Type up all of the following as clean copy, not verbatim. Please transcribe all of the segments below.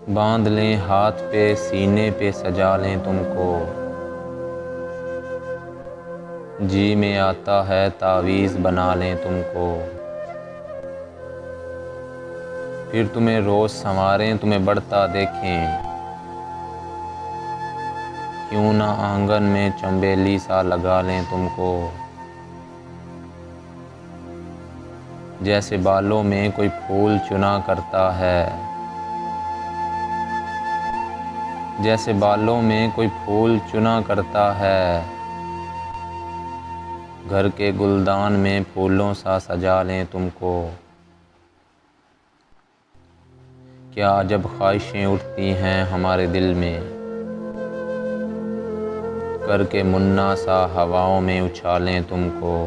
बांध लें हाथ पे सीने पे सजा लें तुमको, जी में आता है तावीज़ बना लें तुमको। फिर तुम्हें रोज़ संवारें तुम्हें बढ़ता देखें, क्यों ना आंगन में चंबेली सा लगा लें तुमको। जैसे बालों में कोई फूल चुना करता है, जैसे बालों में कोई फूल चुना करता है, घर के गुलदान में फूलों सा सजा लें तुमको। क्या अजब ख्वाहिशें उठती हैं हमारे दिल में, करके मुन्ना सा हवाओं में उछालें तुमको।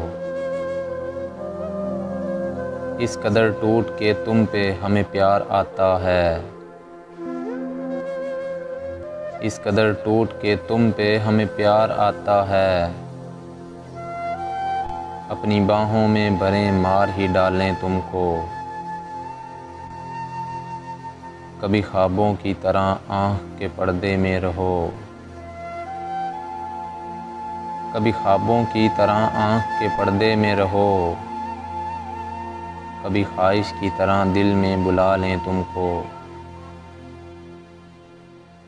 इस कदर टूट के तुम पे हमें प्यार आता है, इस कदर टूट के तुम पे हमें प्यार आता है। अपनी बाहों में भरें मार ही डालें तुमको। कभी ख्वाबों की तरह आँख के पर्दे में रहो, कभी ख्वाबों की तरह आँख के पर्दे में रहो। कभी ख्वाहिश की तरह दिल में बुला लें तुमको।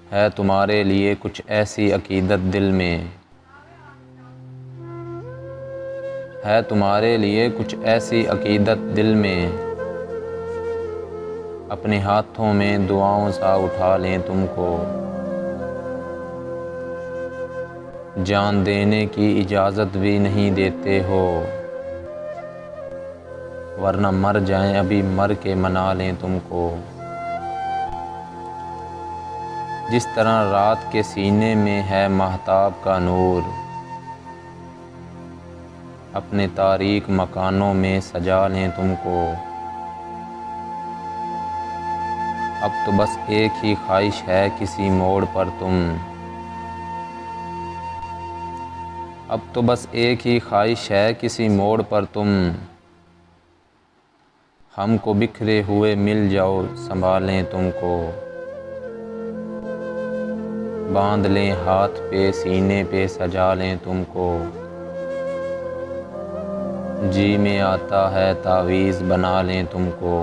है तुम्हारे लिए कुछ ऐसी अकीदत दिल में, है तुम्हारे लिए कुछ ऐसी अकीदत दिल में। अपने हाथों में दुआओं सा उठा लें तुमको। जान देने की इजाज़त भी नहीं देते हो, वरना मर जाएं अभी मर के मना लें तुमको। जिस तरह रात के सीने में है महताब का नूर, अपने तारीक मकानों में सजा लें तुमको। अब तो बस एक ही ख्वाहिश है किसी मोड़ पर तुम, अब तो बस एक ही ख्वाहिश है किसी मोड़ पर तुम। हमको बिखरे हुए मिल जाओ संभालें तुमको। बांध लें हाथ पे सीने पे सजा लें तुमको। जी में आता है तावीज़ बना लें तुमको।